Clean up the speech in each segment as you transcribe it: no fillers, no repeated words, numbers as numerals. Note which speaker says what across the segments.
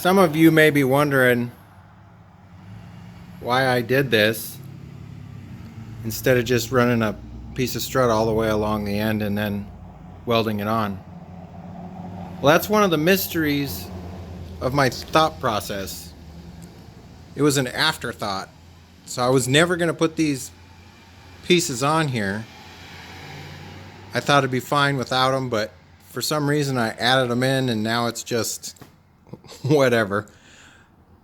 Speaker 1: Some of you may be wondering why I did this instead of just running a piece of strut all the way along the end and then welding it on. Well, that's one of the mysteries of my thought process. It was an afterthought. So I was never going to put these pieces on here. I thought it'd be fine without them, but for some reason I added them in and now it's just whatever.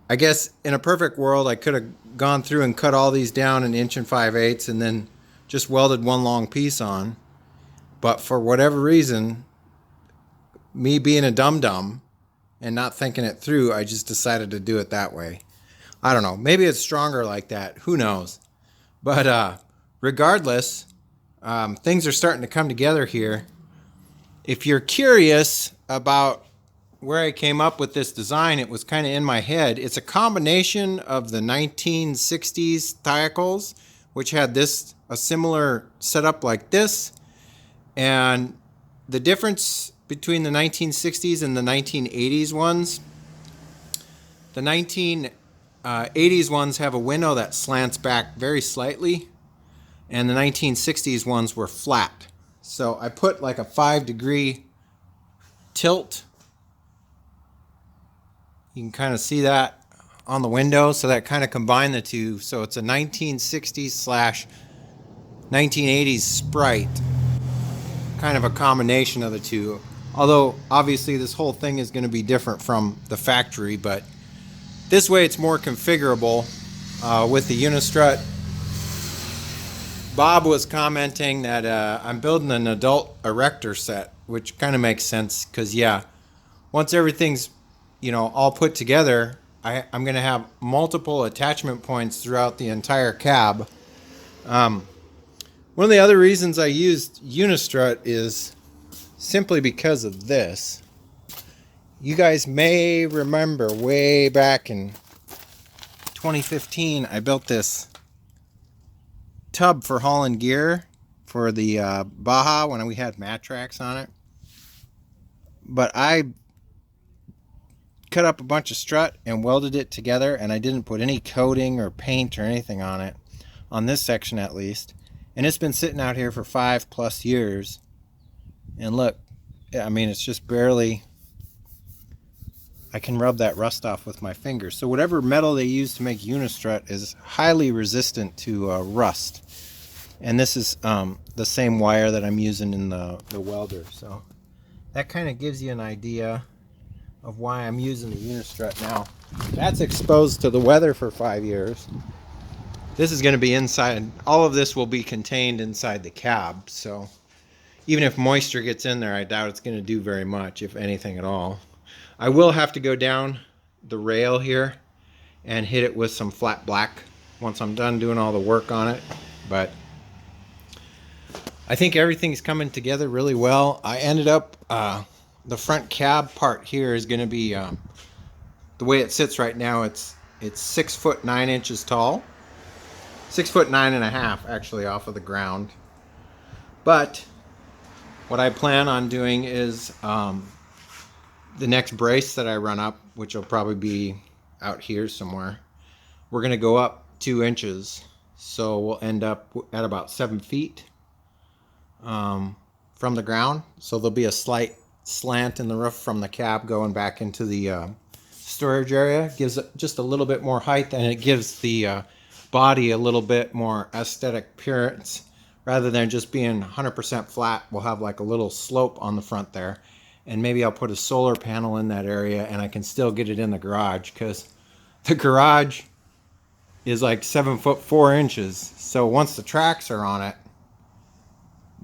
Speaker 1: I guess in a perfect world I could have gone through and cut all these down 1 5/8 and then just welded one long piece on. But for whatever reason, me being a dum-dum and not thinking it through, I just decided to do it that way. I don't know. Maybe it's stronger like that. Who knows? But regardless, things are starting to come together here. If you're curious about where I came up with this design, it was kind of in my head. It's a combination of the 1960s Thiacals, which had a similar setup like this, and the difference between the 1960s and the 1980s ones. The 1980s ones have a window that slants back very slightly, and the 1960s ones were flat. So I put like a 5-degree tilt. You can kind of see that on the window, so that kind of combined the two. So it's a 1960s / 1980s Spryte, kind of a combination of the two. Although obviously this whole thing is going to be different from the factory, but this way it's more configurable with the Unistrut. Bob was commenting that I'm building an adult erector set, which kind of makes sense because, yeah, once everything's all put together, I'm going to have multiple attachment points throughout the entire cab. One of the other reasons I used Unistrut is simply because of this. You guys may remember way back in 2015, I built this tub for hauling gear for the Baja when we had mat tracks on it. But I cut up a bunch of strut and welded it together, and I didn't put any coating or paint or anything on it, on this section at least. And it's been sitting out here for 5+ years. And look, I mean, it's just barely, I can rub that rust off with my fingers. So whatever metal they use to make Unistrut is highly resistant to rust. And this is the same wire that I'm using in the welder. So that kind of gives you an idea of why I'm using the Unistrut now. That's exposed to the weather for 5 years. This is going to be inside. All of this will be contained inside the cab. So even if moisture gets in there, I doubt it's going to do very much, if anything at all. I will have to go down the rail here and hit it with some flat black once I'm done doing all the work on it. But I think everything's coming together really well. I ended up, the front cab part here is going to be, the way it sits right now, it's 6 foot 9 inches tall. 6 foot 9.5 actually off of the ground. But what I plan on doing is the next brace that I run up, which will probably be out here somewhere, we're going to go up 2 inches. So we'll end up at about 7 feet from the ground. So there'll be a slight slant in the roof from the cab going back into the storage area. Gives it just a little bit more height, and it gives the body a little bit more aesthetic appearance. Rather than just being 100% flat, we'll have like a little slope on the front there. And maybe I'll put a solar panel in that area, and I can still get it in the garage, because the garage is like 7 foot 4 inches. So once the tracks are on it,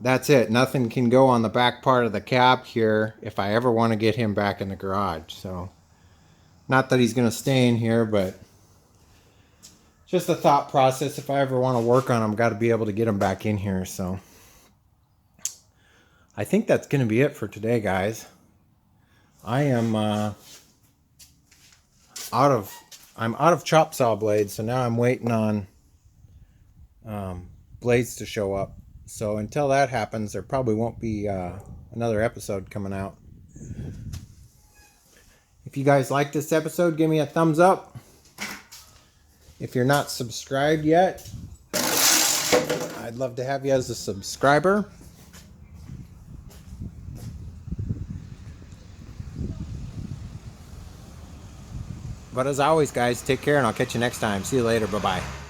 Speaker 1: that's it. Nothing can go on the back part of the cab here if I ever want to get him back in the garage. So not that he's going to stay in here, but just a thought process. If I ever want to work on him, got to be able to get him back in here. So I think that's going to be it for today, guys. I am I'm out of chop saw blades, so now I'm waiting on blades to show up. So until that happens, there probably won't be another episode coming out. If If you guys like this episode, give me a thumbs up. If you're not subscribed yet, I'd love to have you as a subscriber. But as always, guys, take care, and I'll catch you next time. See you later. Bye-bye.